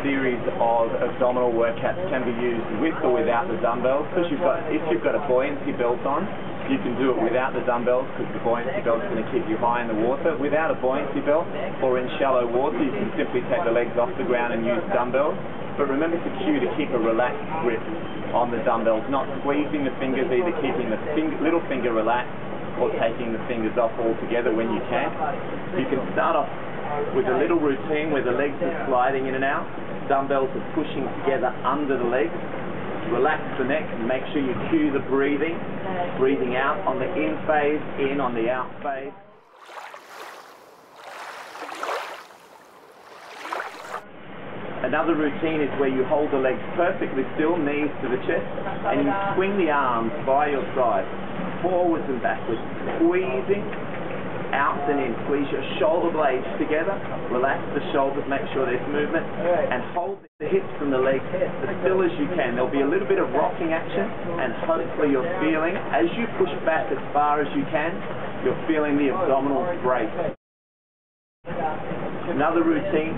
series of abdominal workouts can be used with or without the dumbbells, because if you've got a buoyancy belt on, you can do it without the dumbbells, because the buoyancy belt is going to keep you high in the water. Without a buoyancy belt or in shallow water, you can simply take the legs off the ground and use dumbbells. But remember to cue to keep a relaxed grip on the dumbbells, not squeezing the fingers, either keeping the little finger relaxed or taking the fingers off altogether when you can. You can start off with a little routine where the legs are sliding in and out, dumbbells are pushing together under the legs. Relax the neck and make sure you cue the breathing out on the in phase, in on the out phase. Another routine is where you hold the legs perfectly still, knees to the chest, and you swing the arms by your side, forwards and backwards, squeezing out and in. Squeeze your shoulder blades together, relax the shoulders, make sure there's movement, and hold the hips and the legs as still as you can. There'll be a little bit of rocking action, and hopefully you're feeling, as you push back as far as you can, you're feeling the abdominals break. Another routine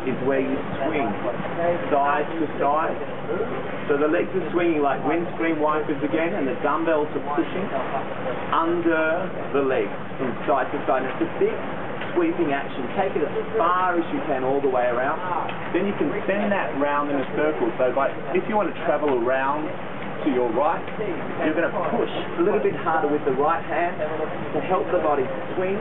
is where you swing side to side. So the legs are swinging like windscreen wipers again, and the dumbbells are pushing under the legs from side to side. It's a big sweeping action. Take it as far as you can all the way around. Then you can send that round in a circle. So if you want to travel around to your right, you're going to push a little bit harder with the right hand to help the body swing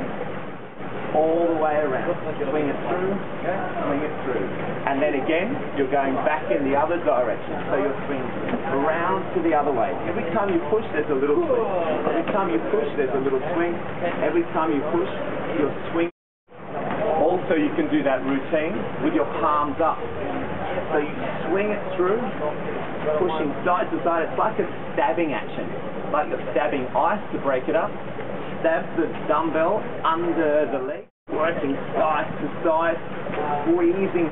all the way around. Swing it through, swing it through. And then again, you're going back in the other direction. So you're swinging around to the other way. Every time you push, there's a little swing. Every time you push, there's a little swing. Every time you push, you're swinging. Also, you can do that routine with your palms up. So you swing it through, pushing side to side. It's like a stabbing action. Like you're stabbing ice to break it up. Stab the dumbbell under the leg, working side to side, squeezing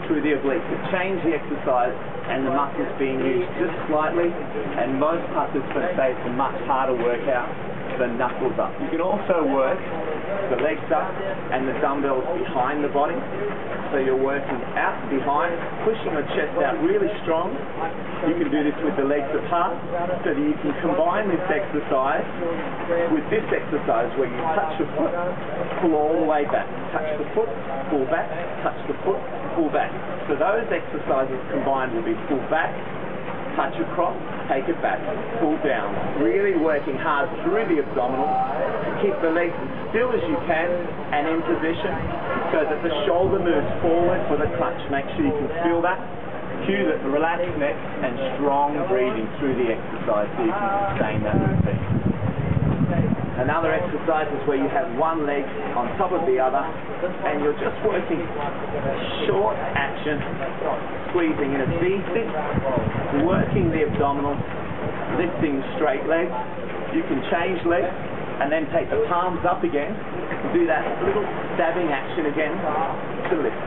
through the obliques to change the exercise, and the muscles being used just slightly, and most participants say it's a much harder workout than knuckles up. You can also work the legs up and the dumbbells behind the body. So you're working out behind, pushing the chest out really strong. You can do this with the legs apart, so that you can combine this exercise with this exercise where you touch the foot, pull all the way back. Touch the foot, pull back, touch the foot, pull back. So those exercises combined will be pull back, touch across, take it back, pull down. Really working hard through the abdominals to keep the legs as still as you can and in position so that the shoulder moves forward for the clutch. Make sure you can feel that. Cue the relaxed neck and strong breathing through the exercise so you can sustain that routine. Another exercise is where you have one leg on top of the other and you're just working short action, squeezing in a V-sit, working the abdominals, lifting straight legs. You can change legs and then take the palms up again, do that little stabbing action again to lift.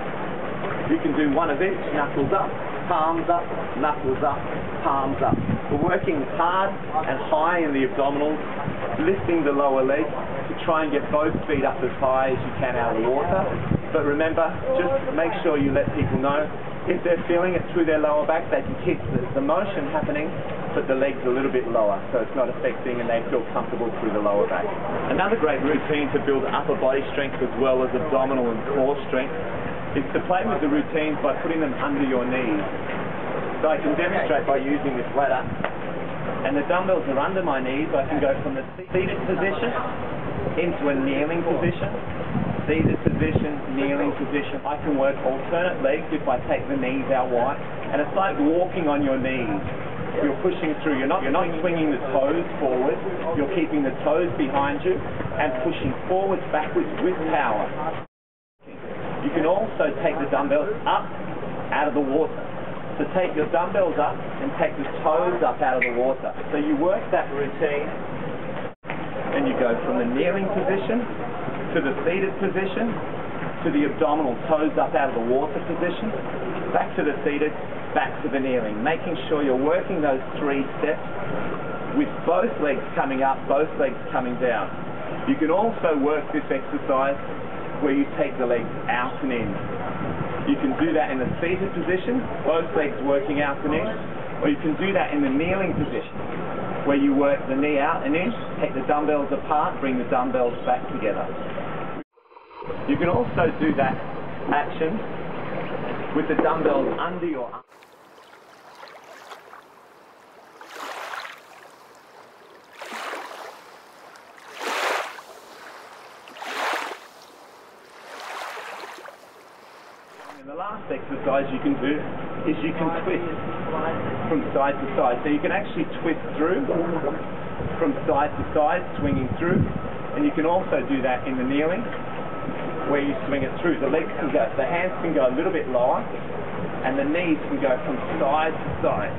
You can do one of each, knuckles up, palms up, knuckles up, palms up. We're working hard and high in the abdominals, lifting the lower leg to try and get both feet up as high as you can out of the water. But remember, just make sure you let people know if they're feeling it through their lower back, they can keep the motion happening, but the legs a little bit lower, so it's not affecting and they feel comfortable through the lower back. Another great routine to build upper body strength as well as abdominal and core strength is to play with the routines by putting them under your knees. So I can demonstrate by using this ladder, and the dumbbells are under my knees. I can go from the seated position into a kneeling position, seated position, kneeling position. I can work alternate legs if I take the knees out wide, and it's like walking on your knees. You're pushing through, you're not swinging the toes forward, you're keeping the toes behind you and pushing forwards, backwards with power. You can also take the dumbbells up out of the water. So take your dumbbells up and take the toes up out of the water. So you work that routine and you go from the kneeling position to the seated position to the abdominal toes up out of the water position, back to the seated, back to the kneeling, making sure you're working those 3 steps with both legs coming up, both legs coming down. You can also work this exercise where you take the legs out and in. You can do that in a seated position, both legs working out an inch, or you can do that in the kneeling position, where you work the knee out an inch, take the dumbbells apart, bring the dumbbells back together. You can also do that action with the dumbbells under your arm. And the last exercise you can do is you can twist from side to side. So you can actually twist through from side to side, swinging through, and you can also do that in the kneeling, where you swing it through. The legs can go, the hands can go a little bit lower, and the knees can go from side to side,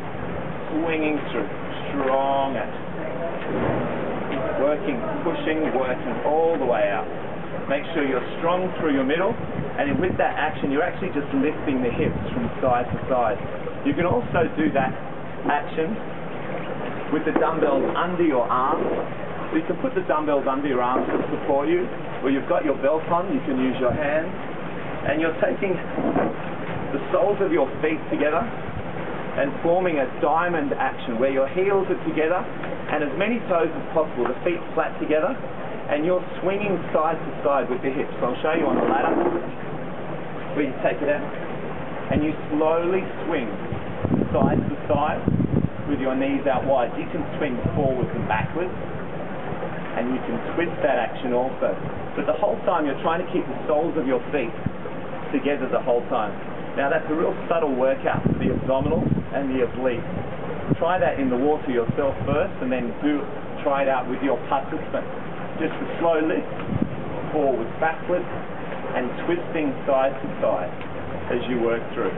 swinging through, strong action. Working, pushing, working all the way out. Make sure you're strong through your middle, and with that action you're actually just lifting the hips from side to side. You can also do that action with the dumbbells under your arms. So you can put the dumbbells under your arms to support you, where you've got your belt on, you can use your hands, and you're taking the soles of your feet together and forming a diamond action where your heels are together and as many toes as possible, the feet flat together, and you're swinging side to side with the hips. So I'll show you on the ladder where you take it out and you slowly swing side to side with your knees out wide. You can swing forwards and backwards, and you can twist that action also. But the whole time you're trying to keep the soles of your feet together the whole time. Now that's a real subtle workout for the abdominals and the obliques. Try that in the water yourself first, and then try it out with your participant. Just a slow lift, forwards, backwards, and twisting side to side as you work through.